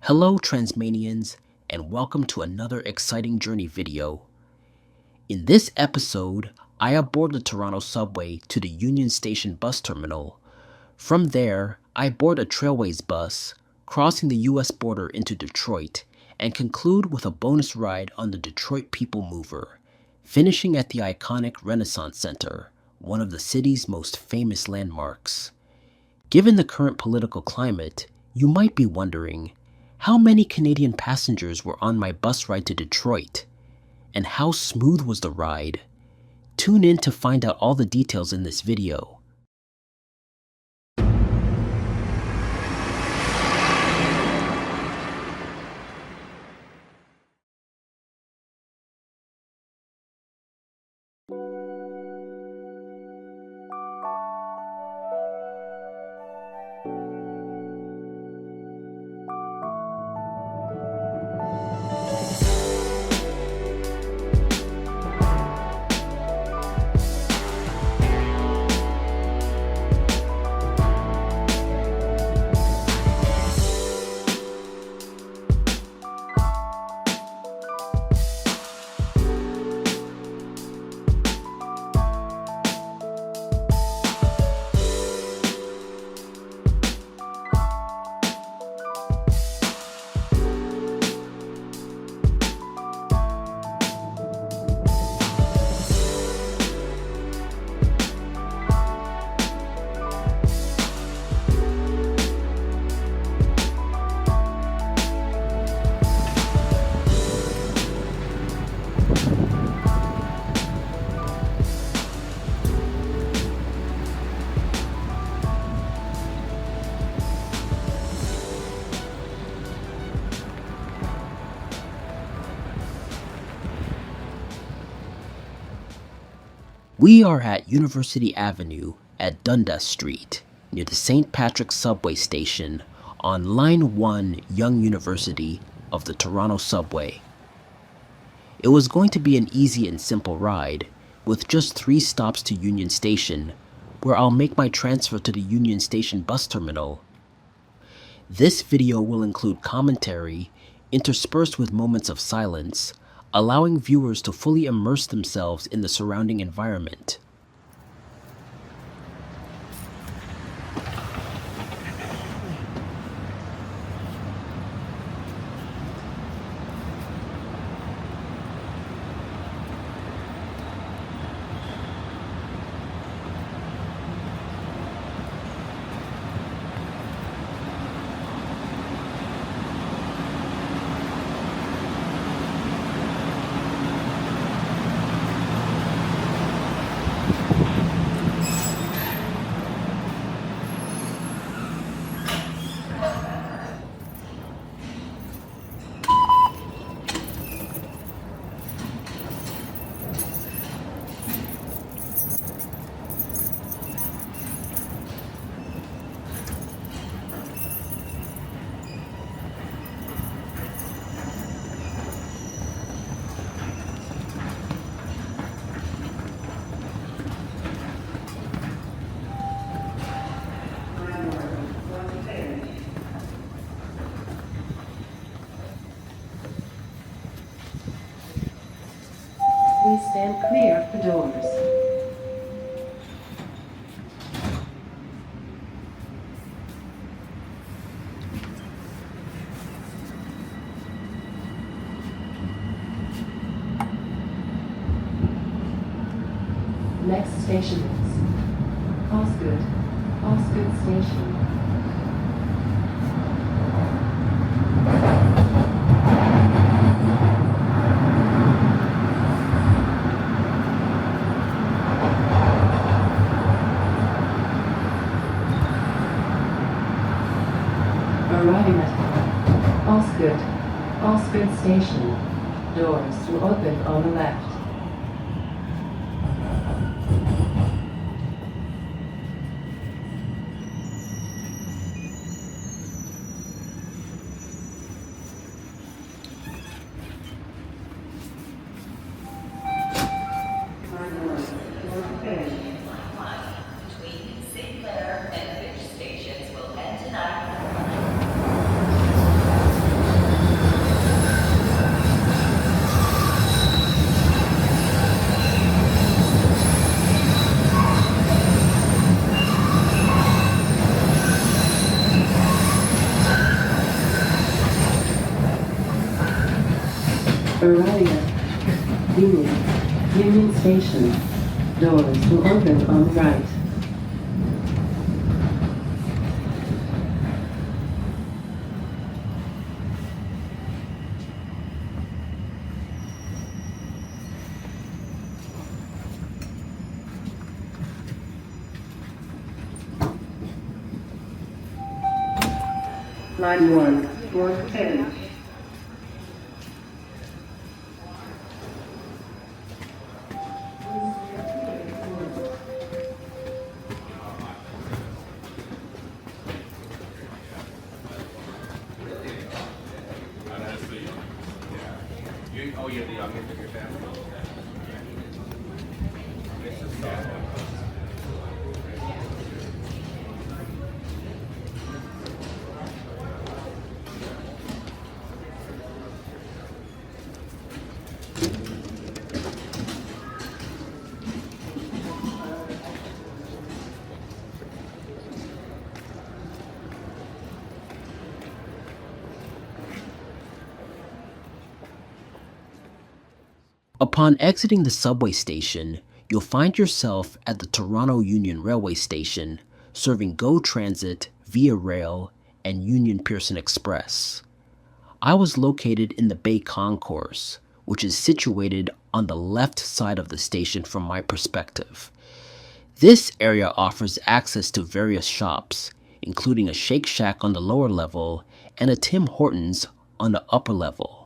Hello Transmanians, and welcome to another exciting journey video. In this episode, I aboard the Toronto subway to the Union Station bus terminal. From there, I board a Trailways bus, crossing the US border into Detroit, and conclude with a bonus ride on the Detroit People Mover, finishing at the iconic Renaissance Center, one of the city's most famous landmarks. Given the current political climate, you might be wondering, how many Canadian passengers were on my bus ride to Detroit? And how smooth was the ride? Tune in to find out all the details in this video. We are at University Avenue at Dundas Street, near the St. Patrick's subway station on Line 1 Yonge-University of the Toronto subway. It was going to be an easy and simple ride, with just 3 stops to Union Station, where I'll make my transfer to the Union Station bus terminal. This video will include commentary, interspersed with moments of silence, allowing viewers to fully immerse themselves in the surrounding environment. Please stand clear of the doors. Next station is Osgood Station. Arriving at Osgood Station. Doors will open on the left. Arriving at Union Station. Doors will open on the right. Line 1, 410. Oh, yeah, the youngest of your family. This is Upon exiting the subway station, you'll find yourself at the Toronto Union Railway Station, serving GO Transit, Via Rail, and Union Pearson Express. I was located in the Bay Concourse, which is situated on the left side of the station from my perspective. This area offers access to various shops, including a Shake Shack on the lower level and a Tim Hortons on the upper level.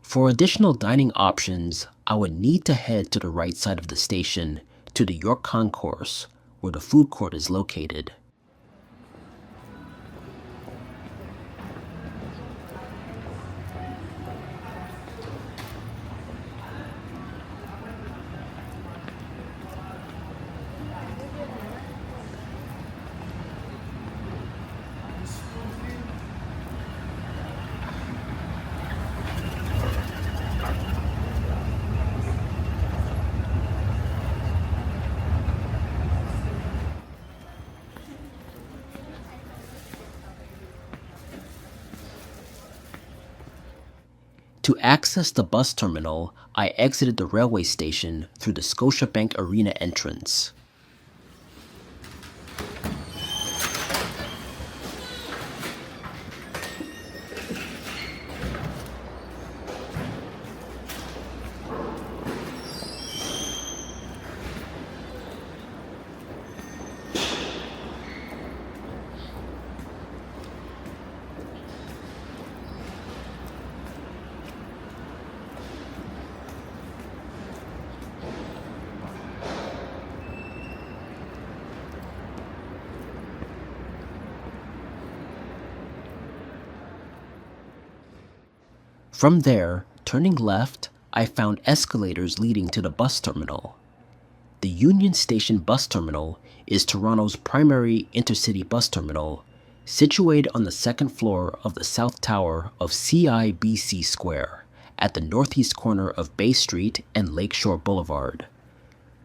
For additional dining options, I would need to head to the right side of the station to the York Concourse, where the food court is located. To access the bus terminal, I exited the railway station through the Scotiabank Arena entrance. From there, turning left, I found escalators leading to the bus terminal. The Union Station Bus Terminal is Toronto's primary intercity bus terminal, situated on the second floor of the South Tower of CIBC Square, at the northeast corner of Bay Street and Lakeshore Boulevard.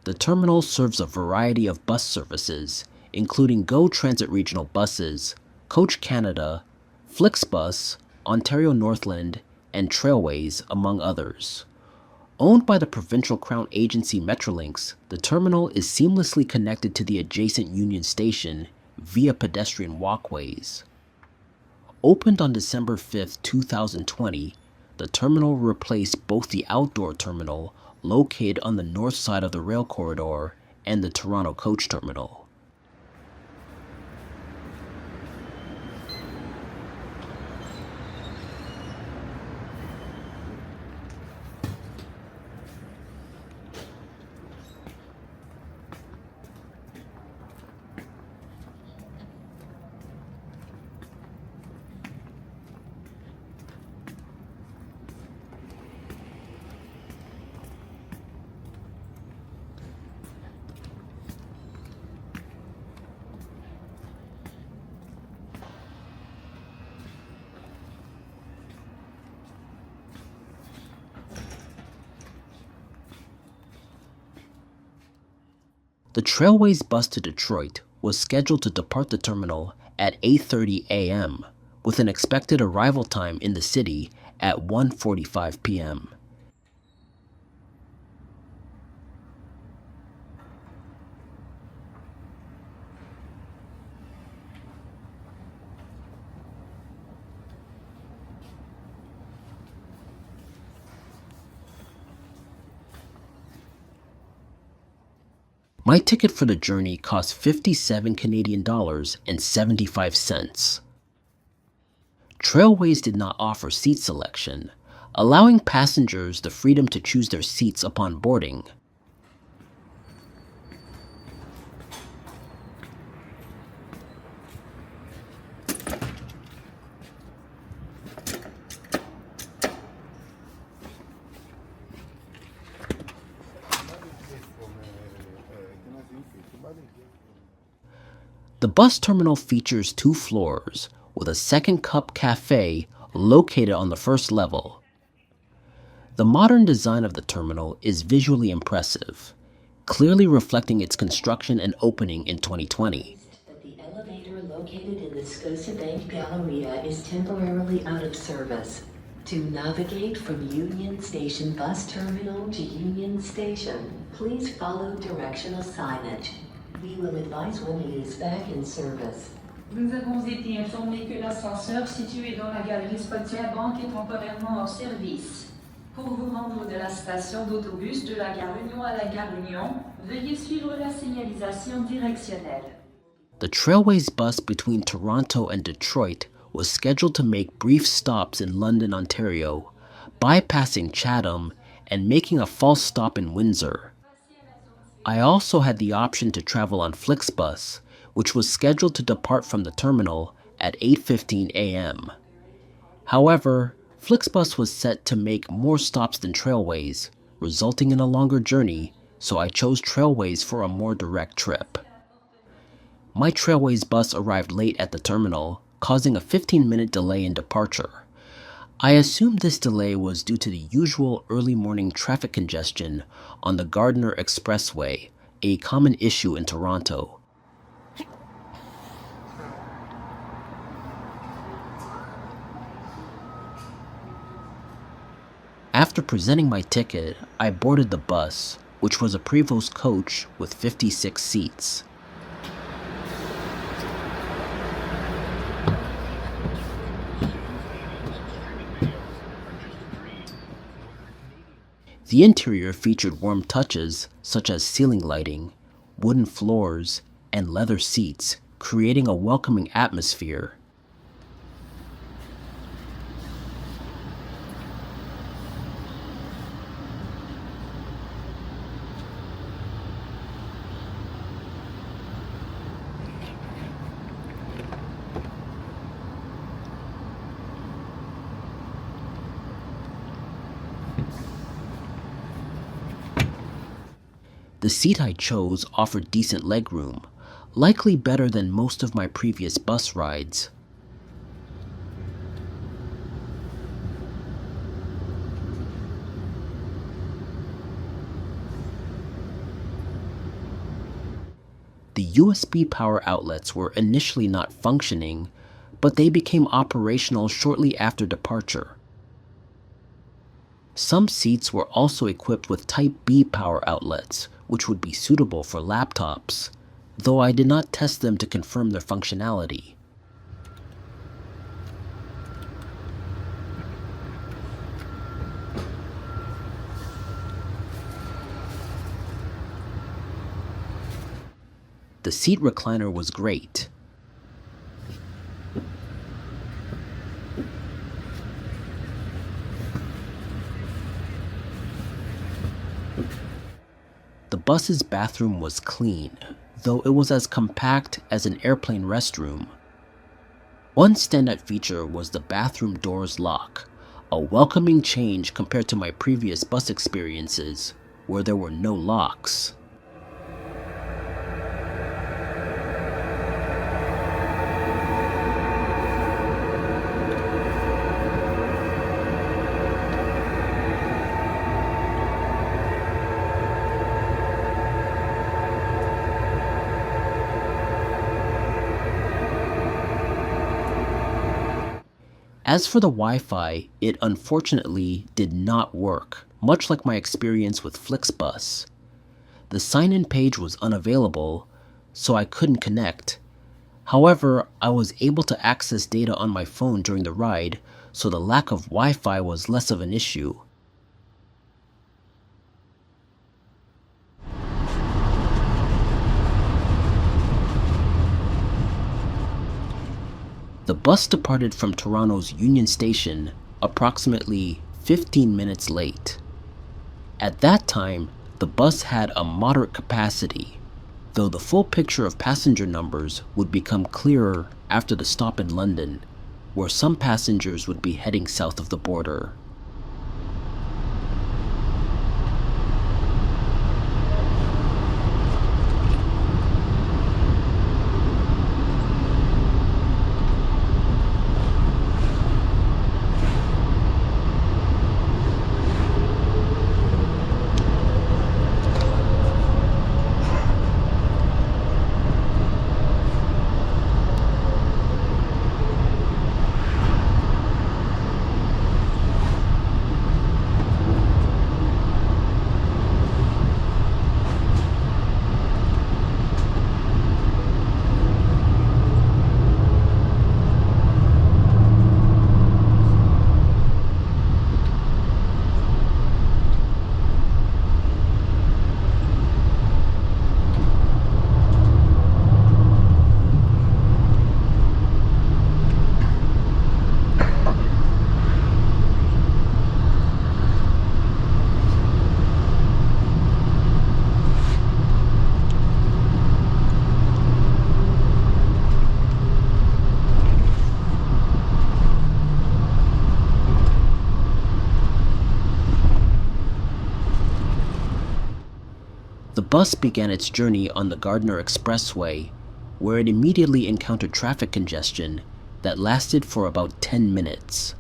The terminal serves a variety of bus services, including GO Transit Regional buses, Coach Canada, Flixbus, Ontario Northland, and Trailways, among others. Owned by the provincial crown agency Metrolinx, the terminal is seamlessly connected to the adjacent Union Station via pedestrian walkways. Opened on December 5, 2020, the terminal replaced both the outdoor terminal located on the north side of the rail corridor and the Toronto Coach Terminal. The Trailways bus to Detroit was scheduled to depart the terminal at 8:30 a.m., with an expected arrival time in the city at 1:45 p.m. My ticket for the journey cost 57 Canadian dollars and 75 cents. Trailways did not offer seat selection, allowing passengers the freedom to choose their seats upon boarding. The bus terminal features 2 floors, with a second cup cafe located on the first level. The modern design of the terminal is visually impressive, clearly reflecting its construction and opening in 2020. That the elevator located in the Scotiabank Galleria is temporarily out of service. To navigate from Union Station Bus Terminal to Union Station, please follow directional signage. We will advise when it is back in service. Nous avons été informés que l'ascenseur situé dans la galerie Scotiabank est temporairement hors service. Pour vous rendre de la station d'autobus de la gare Union à la gare Union, veuillez suivre la signalisation directionnelle. The Trailways bus between Toronto and Detroit was scheduled to make brief stops in London, Ontario, bypassing Chatham and making a false stop in Windsor. I also had the option to travel on Flixbus, which was scheduled to depart from the terminal at 8:15 a.m. However, Flixbus was set to make more stops than Trailways, resulting in a longer journey, so I chose Trailways for a more direct trip. My Trailways bus arrived late at the terminal, causing a 15-minute delay in departure. I assumed this delay was due to the usual early morning traffic congestion on the Gardiner Expressway, a common issue in Toronto. After presenting my ticket, I boarded the bus, which was a Prevost coach with 56 seats. The interior featured warm touches such as ceiling lighting, wooden floors, and leather seats, creating a welcoming atmosphere. The seat I chose offered decent legroom, likely better than most of my previous bus rides. The USB power outlets were initially not functioning, but they became operational shortly after departure. Some seats were also equipped with Type B power outlets, which would be suitable for laptops, though I did not test them to confirm their functionality. The seat recliner was great. The bus's bathroom was clean, though it was as compact as an airplane restroom. One standout feature was the bathroom door's lock, a welcoming change compared to my previous bus experiences, where there were no locks. As for the Wi-Fi, it unfortunately did not work, much like my experience with Flixbus. The sign-in page was unavailable, so I couldn't connect. However, I was able to access data on my phone during the ride, so the lack of Wi-Fi was less of an issue. The bus departed from Toronto's Union Station approximately 15 minutes late. At that time, the bus had a moderate capacity, though the full picture of passenger numbers would become clearer after the stop in London, where some passengers would be heading south of the border. The bus began its journey on the Gardiner Expressway, where it immediately encountered traffic congestion that lasted for about 10 minutes.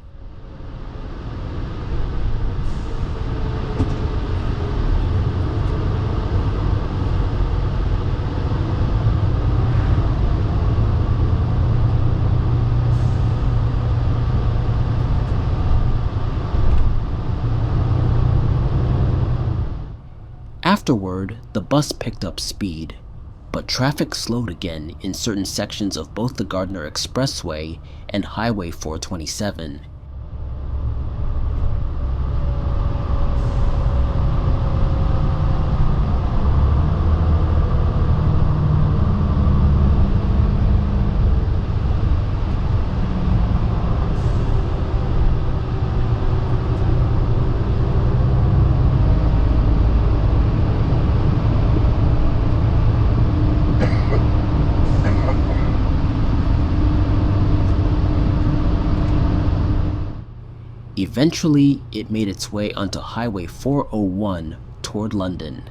Afterward, the bus picked up speed, but traffic slowed again in certain sections of both the Gardiner Expressway and Highway 427. Eventually, it made its way onto Highway 401 toward London.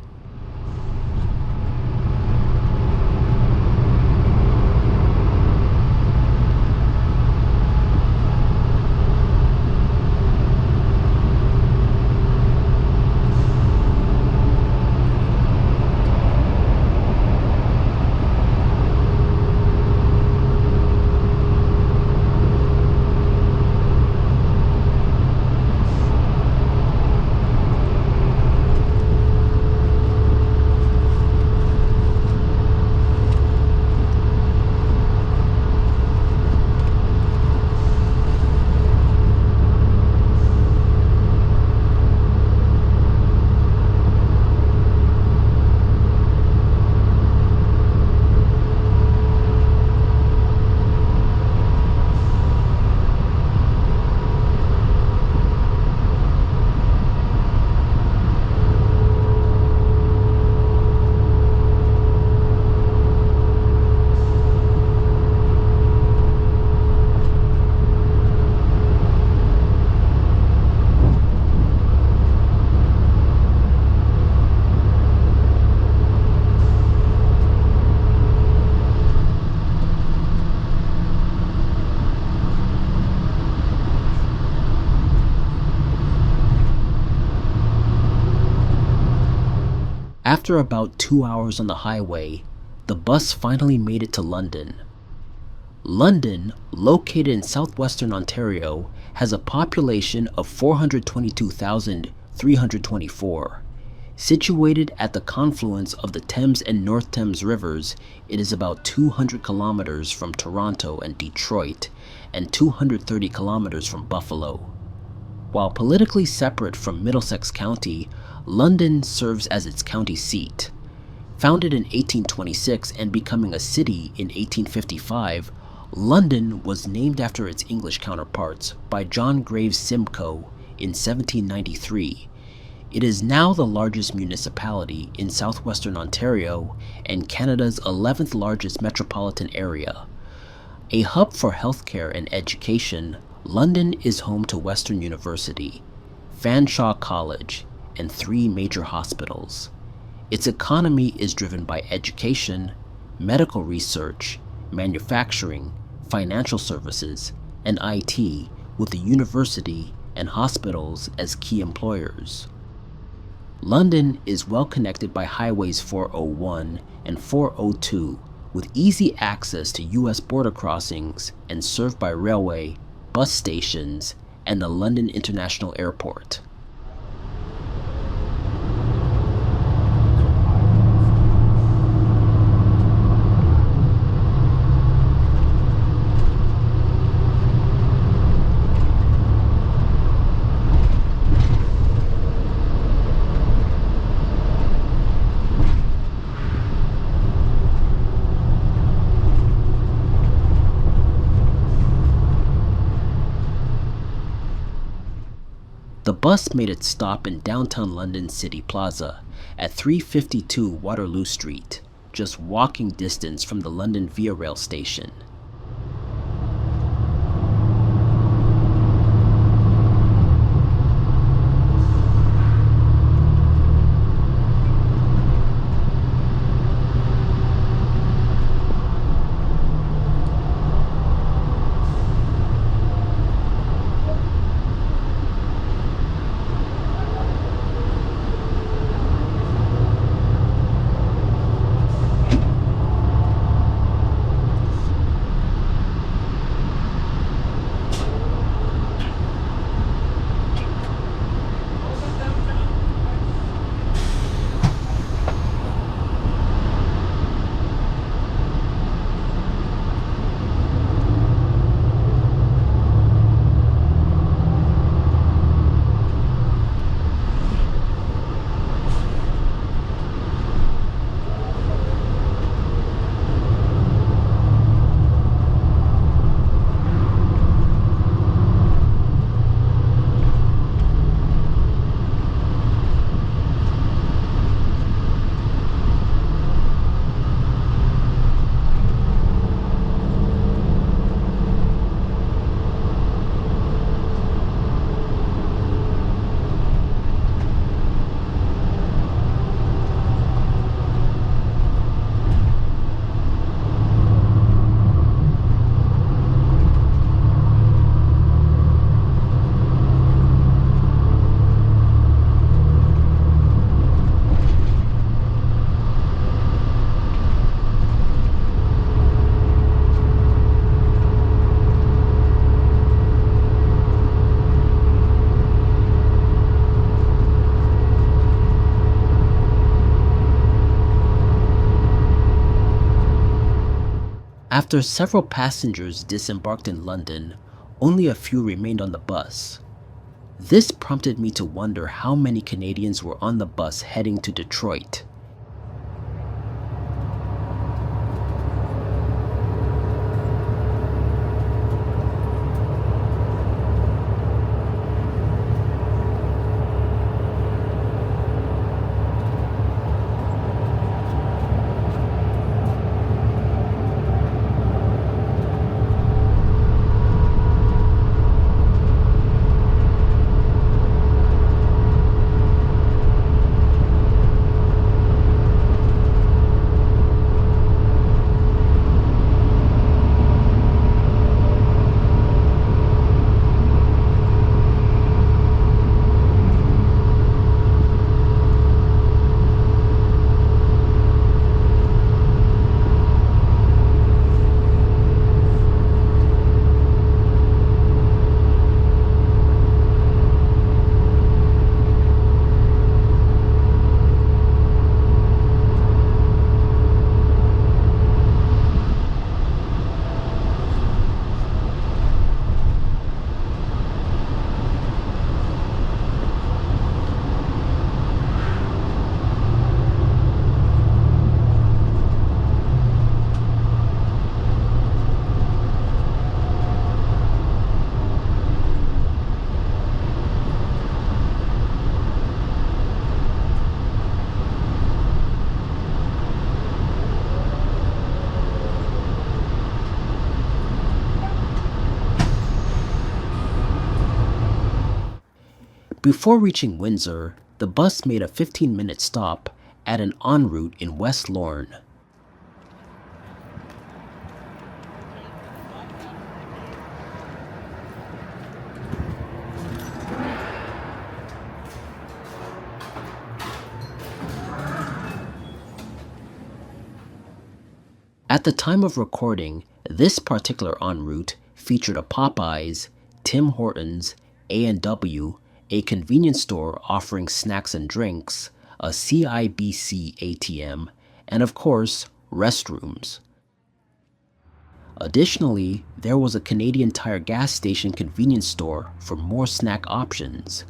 After about 2 hours on the highway, the bus finally made it to London. London, located in southwestern Ontario, has a population of 422,324. Situated at the confluence of the Thames and North Thames rivers, it is about 200 kilometers from Toronto and Detroit, and 230 kilometers from Buffalo. While politically separate from Middlesex County, London serves as its county seat. Founded in 1826 and becoming a city in 1855, London was named after its English counterparts by John Graves Simcoe in 1793. It is now the largest municipality in southwestern Ontario and Canada's 11th largest metropolitan area. A hub for healthcare and education, London is home to Western University, Fanshawe College, and 3 major hospitals. Its economy is driven by education, medical research, manufacturing, financial services, and IT, with the university and hospitals as key employers. London is well connected by highways 401 and 402, with easy access to US border crossings and served by railway, bus stations, and the London International Airport. The bus made its stop in downtown London City Plaza at 352 Waterloo Street, just walking distance from the London Via Rail station. After several passengers disembarked in London, only a few remained on the bus. This prompted me to wonder how many Canadians were on the bus heading to Detroit. Before reaching Windsor, the bus made a 15-minute stop at an OnRoute in West Lorne. At the time of recording, this particular OnRoute featured a Popeyes, Tim Hortons, A&W, a convenience store offering snacks and drinks, a CIBC ATM, and of course, restrooms. Additionally, there was a Canadian Tire gas station convenience store for more snack options.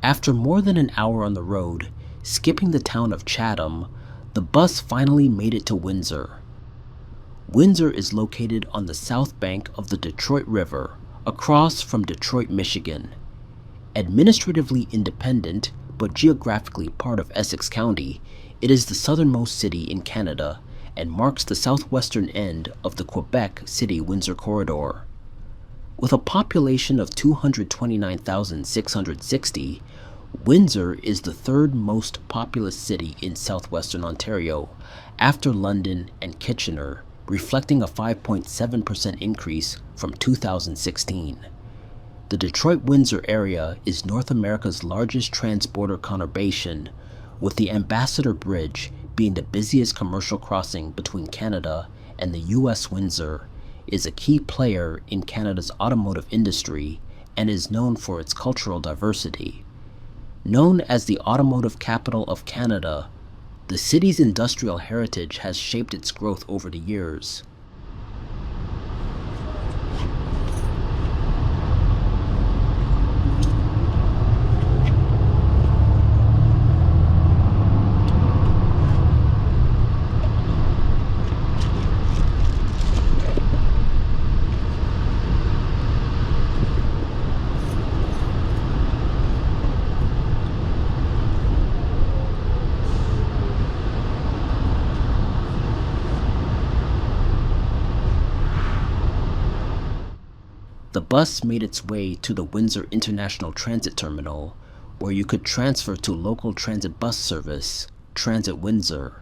After more than an hour on the road, skipping the town of Chatham, the bus finally made it to Windsor. Windsor is located on the south bank of the Detroit River, across from Detroit, Michigan. Administratively independent, but geographically part of Essex County, it is the southernmost city in Canada and marks the southwestern end of the Quebec City-Windsor corridor. With a population of 229,660, Windsor is the third most populous city in southwestern Ontario, after London and Kitchener, reflecting a 5.7% increase from 2016. The Detroit-Windsor area is North America's largest transborder conurbation, with the Ambassador Bridge being the busiest commercial crossing between Canada and the US. Windsor is a key player in Canada's automotive industry and is known for its cultural diversity. Known as the automotive capital of Canada, the city's industrial heritage has shaped its growth over the years. bus made its way to the Windsor International Transit Terminal, where you could transfer to local transit bus service, Transit Windsor.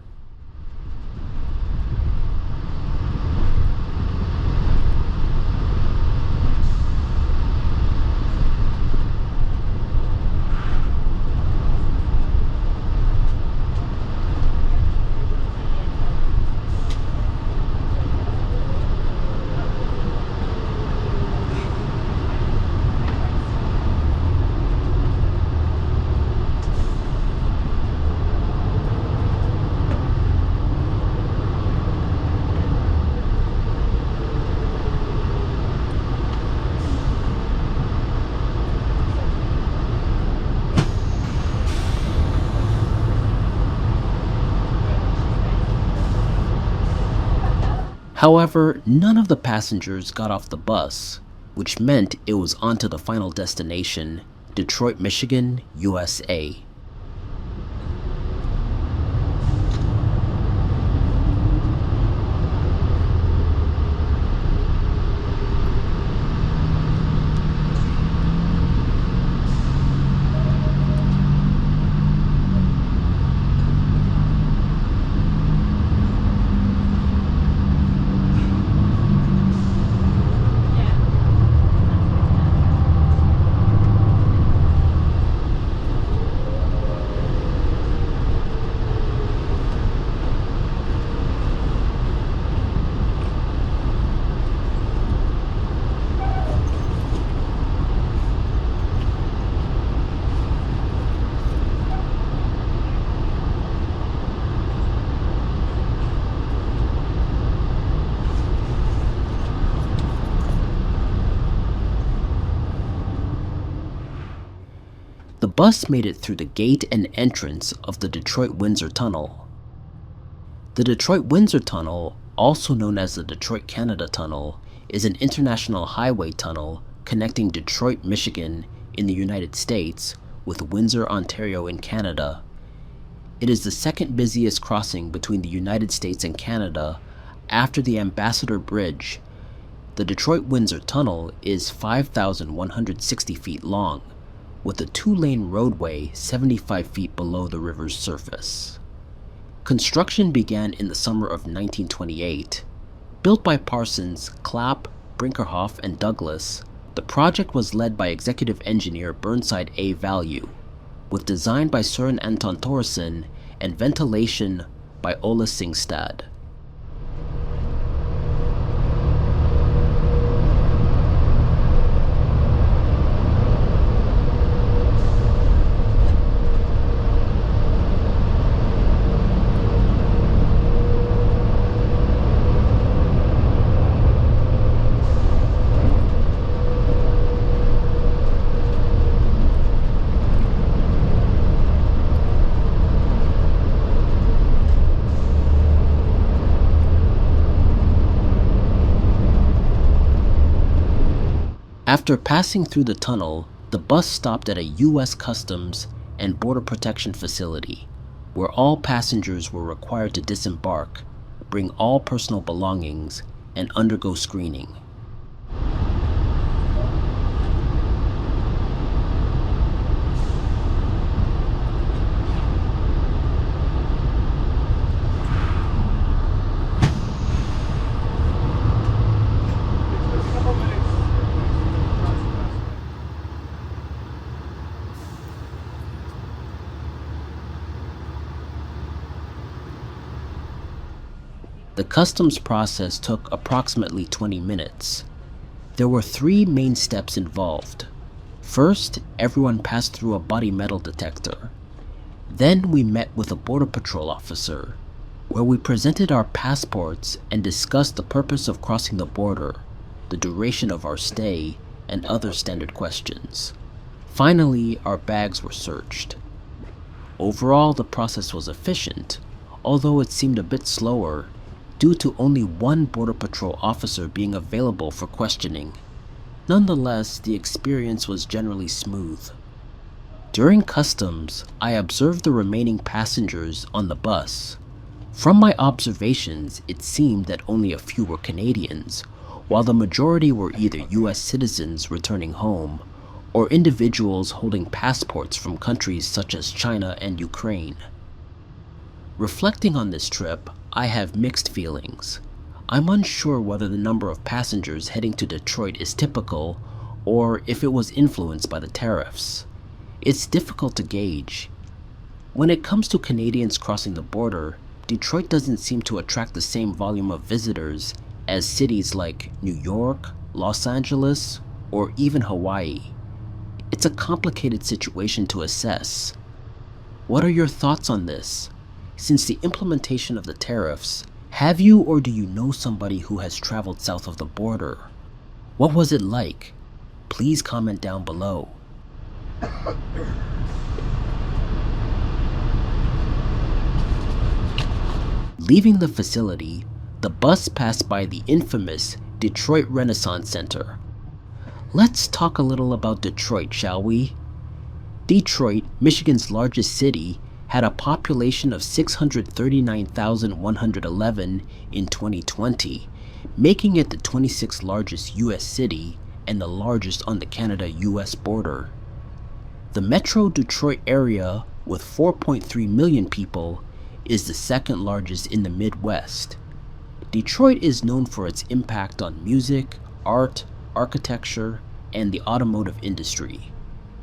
However, none of the passengers got off the bus, which meant it was on to the final destination, Detroit, Michigan, USA. The bus made it through the gate and entrance of the Detroit-Windsor Tunnel. The Detroit-Windsor Tunnel, also known as the Detroit-Canada Tunnel, is an international highway tunnel connecting Detroit, Michigan in the United States with Windsor, Ontario in Canada. It is the second busiest crossing between the United States and Canada after the Ambassador Bridge. The Detroit-Windsor Tunnel is 5,160 feet long, with a 2-lane roadway 75 feet below the river's surface. Construction began in the summer of 1928. Built by Parsons, Clapp, Brinkerhoff, and Douglas, the project was led by executive engineer Burnside A. Value, with design by Søren Anton Thoresen and ventilation by Ola Singstad. After passing through the tunnel, the bus stopped at a U.S. Customs and Border Protection facility, where all passengers were required to disembark, bring all personal belongings, and undergo screening. The customs process took approximately 20 minutes. There were 3 main steps involved. First, everyone passed through a body metal detector. Then we met with a Border Patrol officer, where we presented our passports and discussed the purpose of crossing the border, the duration of our stay, and other standard questions. Finally, our bags were searched. Overall, the process was efficient, although it seemed a bit slower due to only one Border Patrol officer being available for questioning. Nonetheless, the experience was generally smooth. During customs, I observed the remaining passengers on the bus. From my observations, it seemed that only a few were Canadians, while the majority were either US citizens returning home or individuals holding passports from countries such as China and Ukraine. Reflecting on this trip, I have mixed feelings. I'm unsure whether the number of passengers heading to Detroit is typical or if it was influenced by the tariffs. It's difficult to gauge. When it comes to Canadians crossing the border, Detroit doesn't seem to attract the same volume of visitors as cities like New York, Los Angeles, or even Hawaii. It's a complicated situation to assess. What are your thoughts on this? Since the implementation of the tariffs, have you or do you know somebody who has traveled south of the border? What was it like? Please comment down below. Leaving the facility, the bus passed by the infamous Detroit Renaissance Center. Let's talk a little about Detroit, shall we? Detroit, Michigan's largest city, had a population of 639,111 in 2020, making it the 26th largest US city and the largest on the Canada-US border. The Metro Detroit area, with 4.3 million people, is the second largest in the Midwest. Detroit is known for its impact on music, art, architecture, and the automotive industry.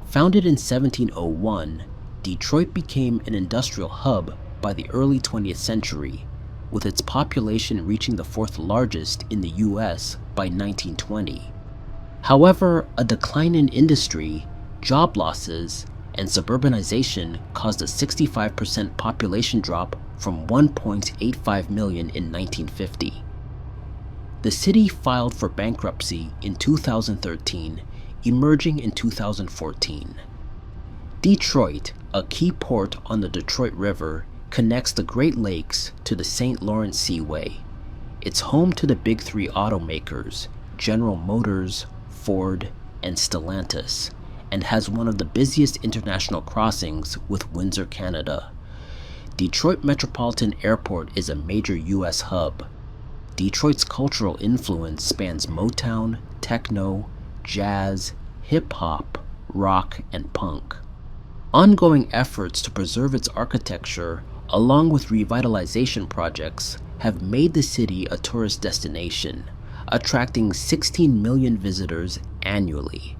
Founded in 1701, Detroit became an industrial hub by the early 20th century, with its population reaching the fourth largest in the US by 1920. However, a decline in industry, job losses, and suburbanization caused a 65% population drop from 1.85 million in 1950. The city filed for bankruptcy in 2013, emerging in 2014. Detroit, a key port on the Detroit River, connects the Great Lakes to the St. Lawrence Seaway. It's home to the big three automakers, General Motors, Ford, and Stellantis, and has one of the busiest international crossings with Windsor, Canada. Detroit Metropolitan Airport is a major US hub. Detroit's cultural influence spans Motown, techno, jazz, hip-hop, rock, and punk. Ongoing efforts to preserve its architecture, along with revitalization projects, have made the city a tourist destination, attracting 16 million visitors annually.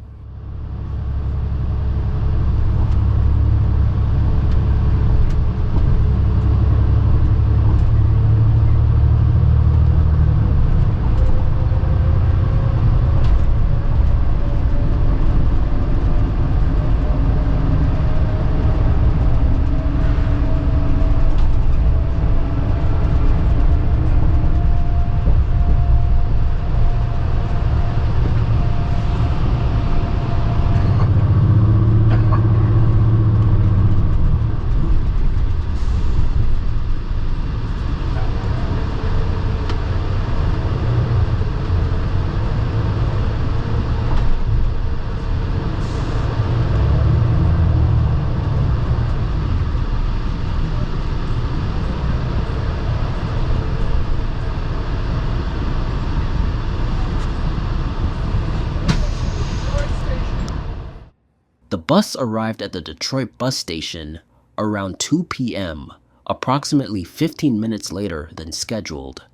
The bus arrived at the Detroit bus station around 2 p.m., approximately 15 minutes later than scheduled.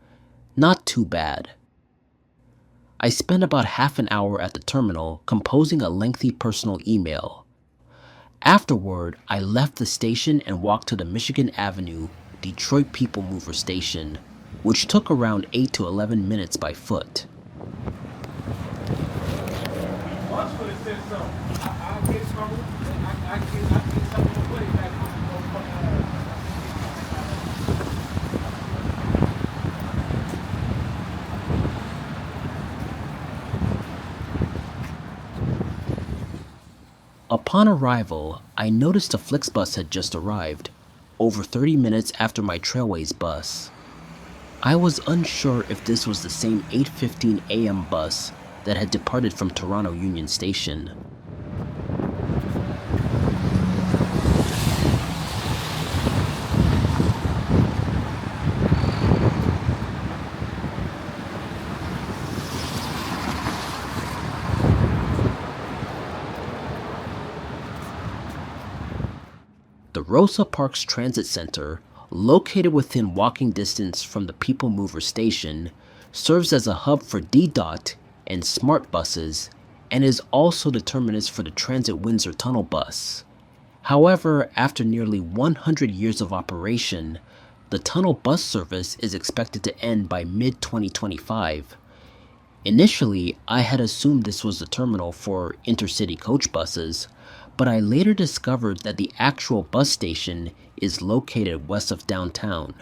Not too bad. I spent about half an hour at the terminal composing a lengthy personal email. Afterward, I left the station and walked to the Michigan Avenue Detroit People Mover station, which took around 8 to 11 minutes by foot. Upon arrival, I noticed a Flixbus had just arrived, over 30 minutes after my Trailways bus. I was unsure if this was the same 8:15 a.m. bus that had departed from Toronto Union Station. The Rosa Parks Transit Center, located within walking distance from the People Mover station, serves as a hub for DDOT and smart buses and is also the terminus for the Transit Windsor Tunnel bus. However, after nearly 100 years of operation, the tunnel bus service is expected to end by mid-2025. Initially, I had assumed this was the terminal for intercity coach buses, but I later discovered that the actual bus station is located west of downtown.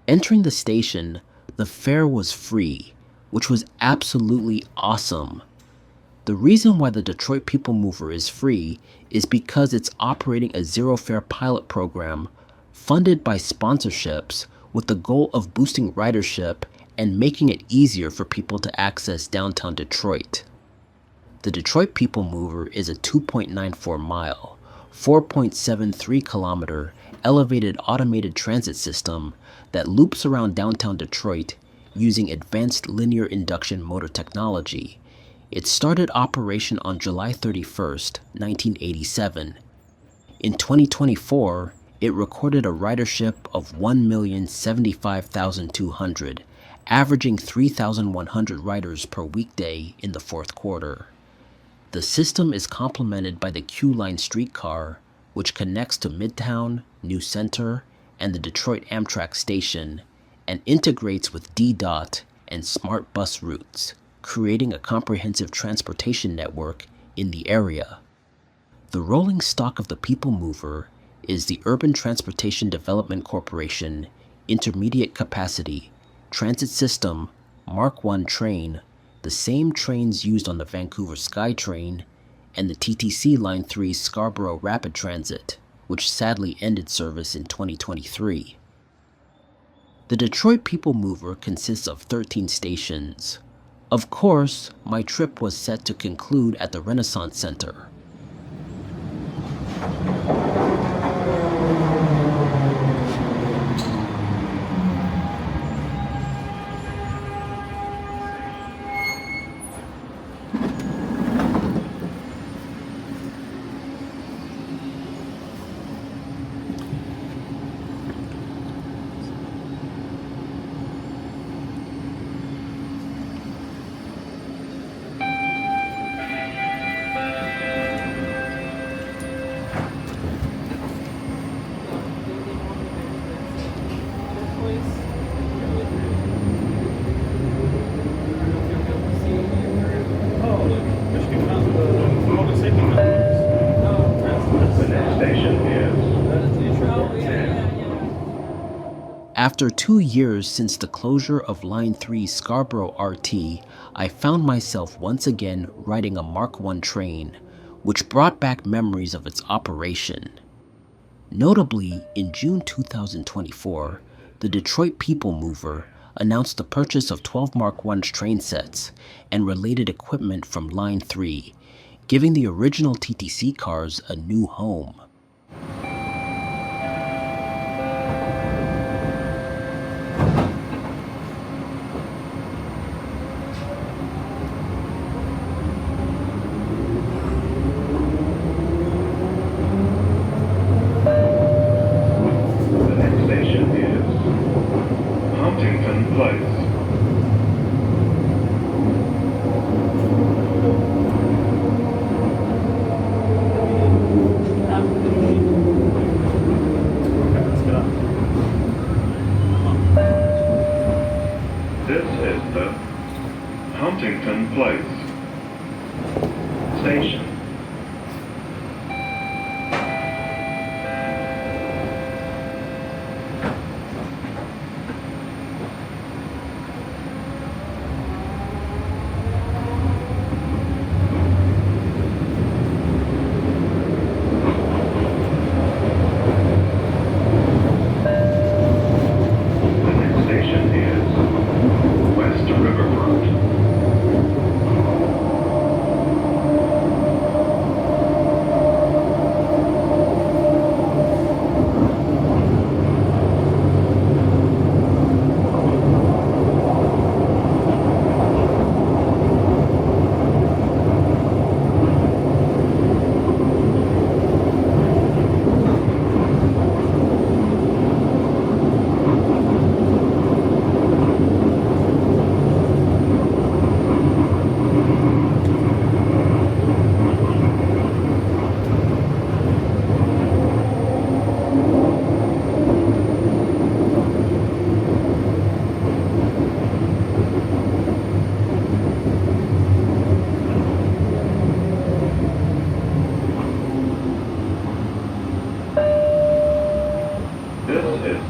Entering the station, the fare was free, which was absolutely awesome. The reason why the Detroit People Mover is free is because it's operating a zero-fare pilot program funded by sponsorships with the goal of boosting ridership and making it easier for people to access downtown Detroit. The Detroit People Mover is a 2.94 mile, 4.73 kilometer elevated automated transit system that loops around downtown Detroit using advanced linear induction motor technology. It started operation on July 31st, 1987. In 2024, it recorded a ridership of 1,075,200, averaging 3,100 riders per weekday in the fourth quarter. The system is complemented by the Q Line streetcar, which connects to Midtown, New Center, and the Detroit Amtrak station, and integrates with DDOT and smart bus routes, creating a comprehensive transportation network in the area. The rolling stock of the People Mover is the Urban Transportation Development Corporation Intermediate Capacity Transit System Mark I train, the same trains used on the Vancouver SkyTrain, and the TTC Line 3 Scarborough Rapid Transit, which sadly ended service in 2023. The Detroit People Mover consists of 13 stations. Of course, my trip was set to conclude at the Renaissance Center. After 2 years since the closure of Line 3 Scarborough RT, I found myself once again riding a Mark I train, which brought back memories of its operation. Notably, in June 2024, the Detroit People Mover announced the purchase of 12 Mark I train sets and related equipment from Line 3, giving the original TTC cars a new home.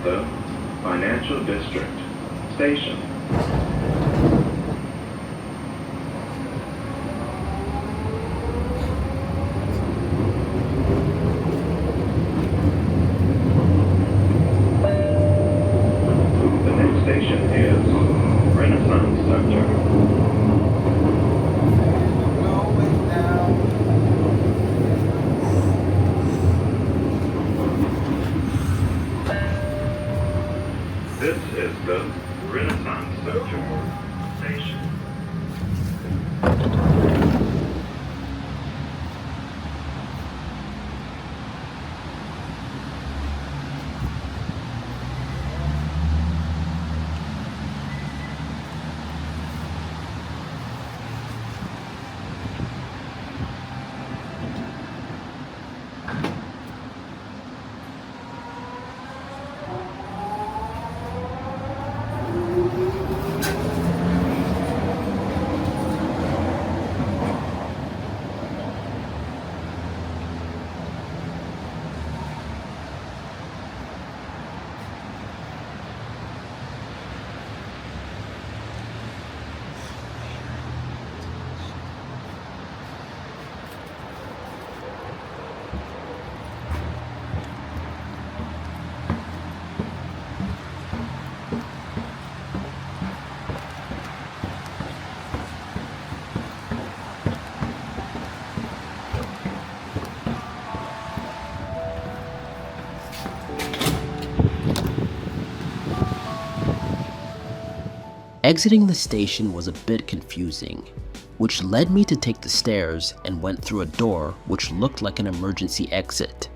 the Financial District Station. The next station is Renaissance Center. This is the Renaissance Center station. Exiting the station was a bit confusing, which led me to take the stairs and went through a door which looked like an emergency exit.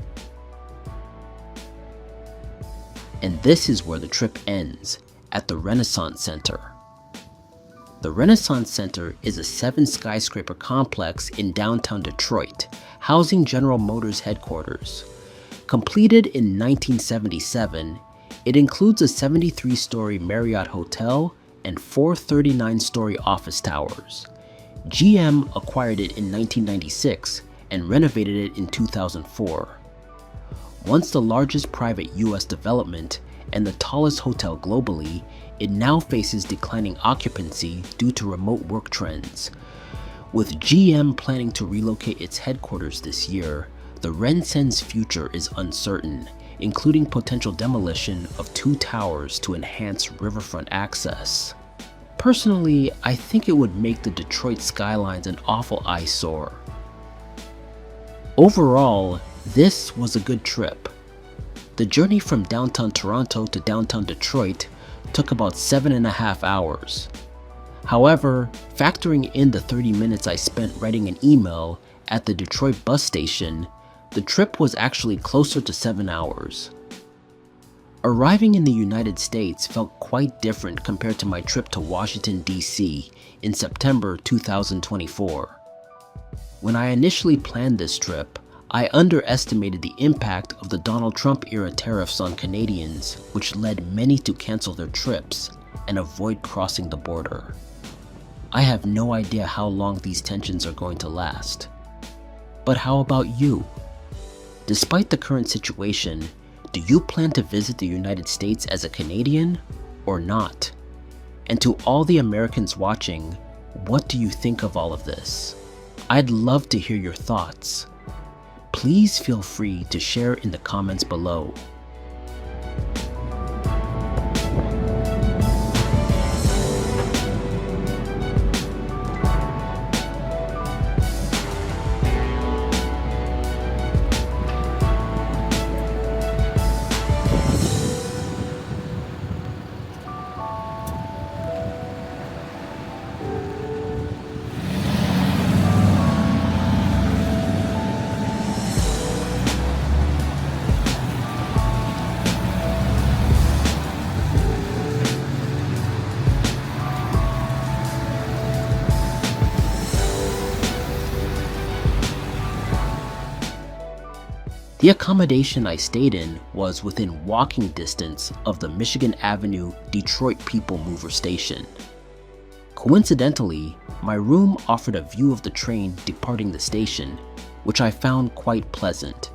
And this is where the trip ends, at the Renaissance Center. The Renaissance Center is a 7-skyscraper complex in downtown Detroit, housing General Motors headquarters. Completed in 1977, it includes a 73-story Marriott hotel and 4 39-story office towers. GM acquired it in 1996 and renovated it in 2004. Once the largest private US development and the tallest hotel globally, it now faces declining occupancy due to remote work trends. With GM planning to relocate its headquarters this year, the RenCen's future is uncertain, including potential demolition of 2 towers to enhance riverfront access. Personally, I think it would make the Detroit skylines an awful eyesore. Overall, this was a good trip. The journey from downtown Toronto to downtown Detroit took about 7.5 hours. However, factoring in the 30 minutes I spent writing an email at the Detroit bus station, the trip was actually closer to 7 hours. Arriving in the United States felt quite different compared to my trip to Washington, D.C. in September 2024. When I initially planned this trip, I underestimated the impact of the Donald Trump-era tariffs on Canadians, which led many to cancel their trips and avoid crossing the border. I have no idea how long these tensions are going to last. But how about you? Despite the current situation, do you plan to visit the United States as a Canadian or not? And to all the Americans watching, what do you think of all of this? I'd love to hear your thoughts. Please feel free to share in the comments below. The accommodation I stayed in was within walking distance of the Michigan Avenue Detroit People Mover station. Coincidentally, my room offered a view of the train departing the station, which I found quite pleasant.